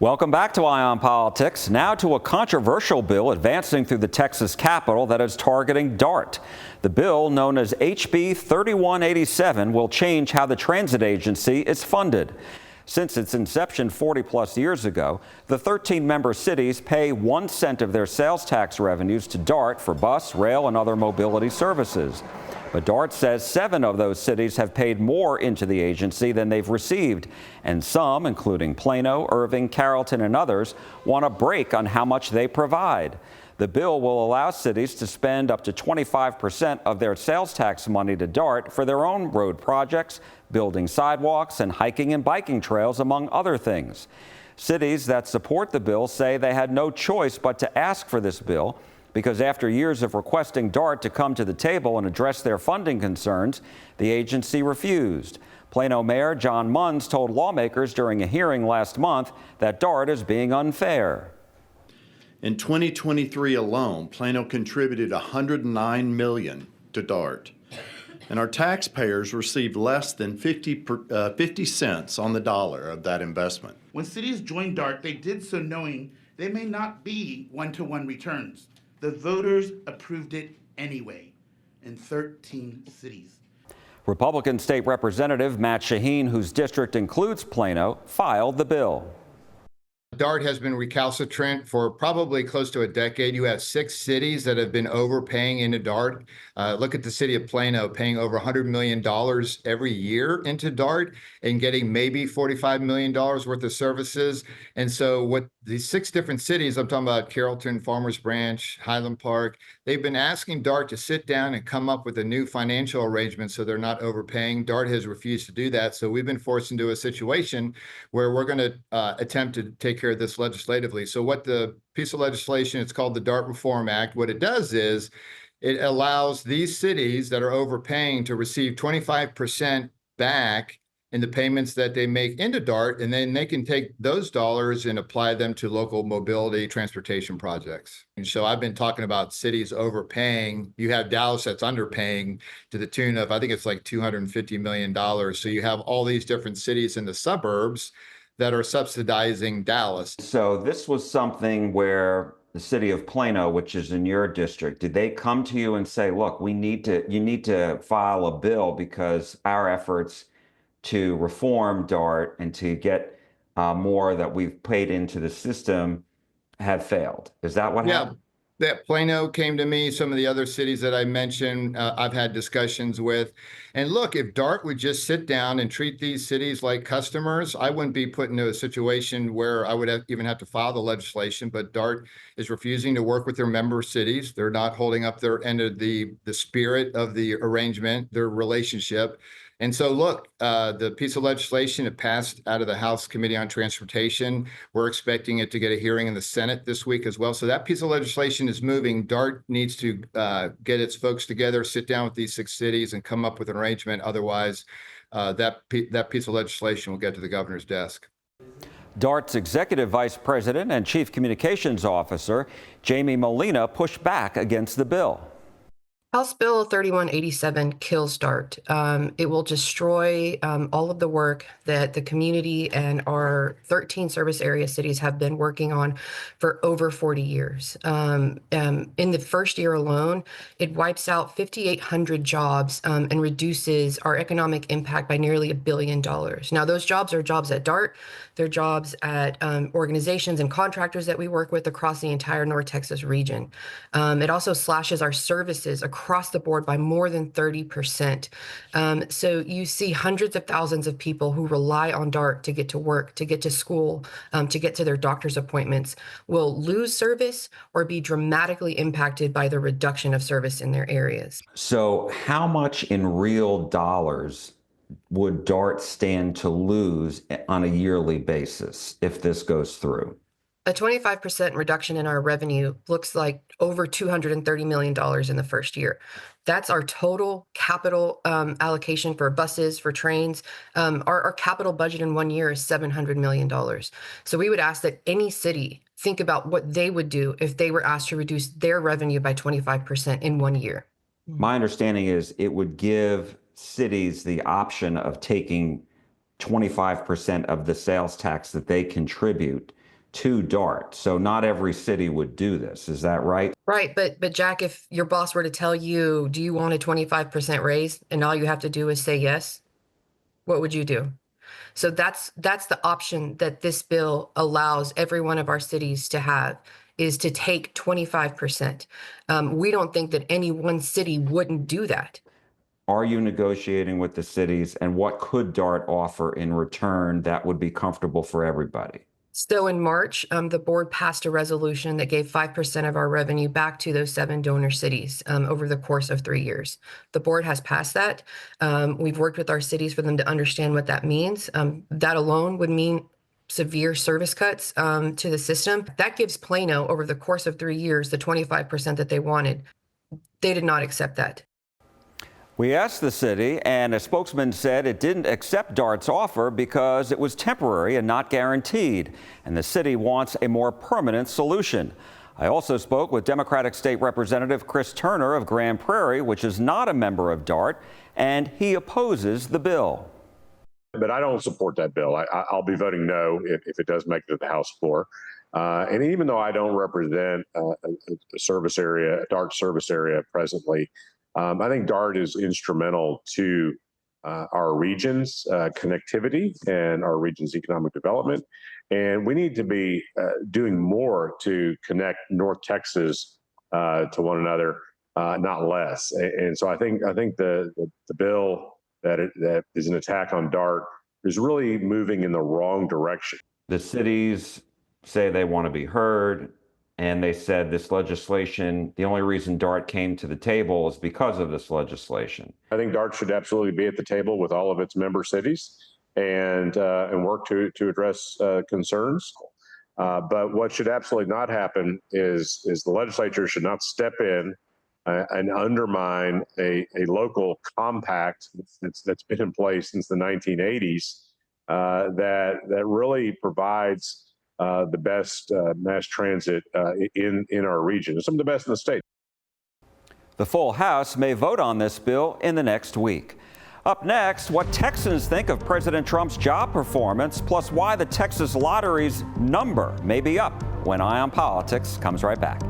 Welcome back to Eye on Politics. Now to a controversial bill advancing through the Texas Capitol that is targeting DART. The bill, known as HB 3187, will change how the transit agency is funded. Since its inception 40-plus years ago, the 13-member cities pay 1 cent of their sales tax revenues to DART for bus, rail, and other mobility services. But DART says 7 of those cities have paid more into the agency than they've received, and some, including Plano, Irving, Carrollton, and others, want a break on how much they provide. The bill will allow cities to spend up to 25% of their sales tax money to DART for their own road projects, building sidewalks and hiking and biking trails, among other things. Cities that support the bill say they had no choice but to ask for this bill, because after years of requesting DART to come to the table and address their funding concerns, the agency refused. Plano Mayor John Munns told lawmakers during a hearing last month that DART is being unfair. In 2023 alone, Plano contributed $109 million to DART, and our taxpayers received less than 50 cents on the dollar of that investment. When cities joined DART, they did so knowing they may not be one-to-one returns. The voters approved it anyway in 13 cities. Republican State Representative Matt Shaheen, whose district includes Plano, filed the bill. DART has been recalcitrant for probably close to a decade. You have 6 cities that have been overpaying into DART. Look at the city of Plano paying over $100 million every year into DART and getting maybe $45 million worth of services. And so what these 6 different cities, I'm talking about Carrollton, Farmers Branch, Highland Park, they've been asking DART to sit down and come up with a new financial arrangement so they're not overpaying. DART has refused to do that. So we've been forced into a situation where we're going to attempt to take care of this legislatively. So what the piece of legislation, it's called the DART Reform Act. What it does is it allows these cities that are overpaying to receive 25% back in the payments that they make into DART, and then they can take those dollars and apply them to local mobility transportation projects. And so I've been talking about cities overpaying. You have Dallas that's underpaying to the tune of, I think it's like $250 million. So you have all these different cities in the suburbs that are subsidizing Dallas. So this was something where the city of Plano, which is in your district, did they come to you and say, look, you need to file a bill because our efforts to reform DART and to get more that we've paid into the system have failed? Is that what happened? That Plano came to me, some of the other cities that I mentioned, I've had discussions with. And look, if DART would just sit down and treat these cities like customers, I wouldn't be put into a situation where I would even have to file the legislation. But DART is refusing to work with their member cities. They're not holding up their end of the spirit of the arrangement, their relationship. And so, look, the piece of legislation, it passed out of the House Committee on Transportation. We're expecting it to get a hearing in the Senate this week as well. So that piece of legislation is moving. DART needs to get its folks together, sit down with these 6 cities and come up with an arrangement. Otherwise, that piece of legislation will get to the governor's desk. DART's Executive Vice President and Chief Communications Officer, Jamie Molina, pushed back against the bill. House Bill 3187 kills DART. It will destroy all of the work that the community and our 13 service area cities have been working on for over 40 years. In the first year alone, it wipes out 5,800 jobs and reduces our economic impact by nearly $1 billion. Now, those jobs are jobs at DART. They're jobs at organizations and contractors that we work with across the entire North Texas region. It also slashes our services across the board by more than 30%. So you see hundreds of thousands of people who rely on DART to get to work, to get to school, to get to their doctor's appointments, will lose service or be dramatically impacted by the reduction of service in their areas. So how much in real dollars would DART stand to lose on a yearly basis if this goes through? A 25% reduction in our revenue looks like over $230 million in the first year. That's our total capital allocation for buses, for trains. Our capital budget in 1 year is $700 million. So we would ask that any city think about what they would do if they were asked to reduce their revenue by 25% in 1 year. My understanding is it would give cities the option of taking 25% of the sales tax that they contribute to DART. So not every city would do this. Is that right? Right, but Jack, if your boss were to tell you, do you want a 25% raise, and all you have to do is say yes, what would you do? So that's the option that this bill allows every one of our cities to have, is to take 25%. We don't think that any one city wouldn't do that. Are you negotiating with the cities, and what could DART offer in return that would be comfortable for everybody? So in March, the board passed a resolution that gave 5% of our revenue back to those 7 donor cities over the course of 3 years. The board has passed that. We've worked with our cities for them to understand what that means. That alone would mean severe service cuts to the system. That gives Plano, over the course of 3 years, the 25% that they wanted. They did not accept that. We asked the city, and a spokesman said it didn't accept DART's offer because it was temporary and not guaranteed, and the city wants a more permanent solution. I also spoke with Democratic State Representative Chris Turner of Grand Prairie, which is not a member of DART, and he opposes the bill. But I don't support that bill. I'll be voting no if it does make it to the House floor. And even though I don't represent a service area, a DART service area presently, I think DART is instrumental to our region's connectivity and our region's economic development. And we need to be doing more to connect North Texas to one another, not less. And so I think the bill that is an attack on DART is really moving in the wrong direction. The cities say they want to be heard, and they said this legislation, the only reason DART came to the table is because of this legislation. I think DART should absolutely be at the table with all of its member cities and work to address concerns. But what should absolutely not happen is the legislature should not step in and undermine a local compact that's been in place since the 1980s that really provides the best mass transit in our region, some of the best in the state. The full House may vote on this bill in the next week. Up next, what Texans think of President Trump's job performance, plus why the Texas Lottery's number may be up, when Eye on Politics comes right back.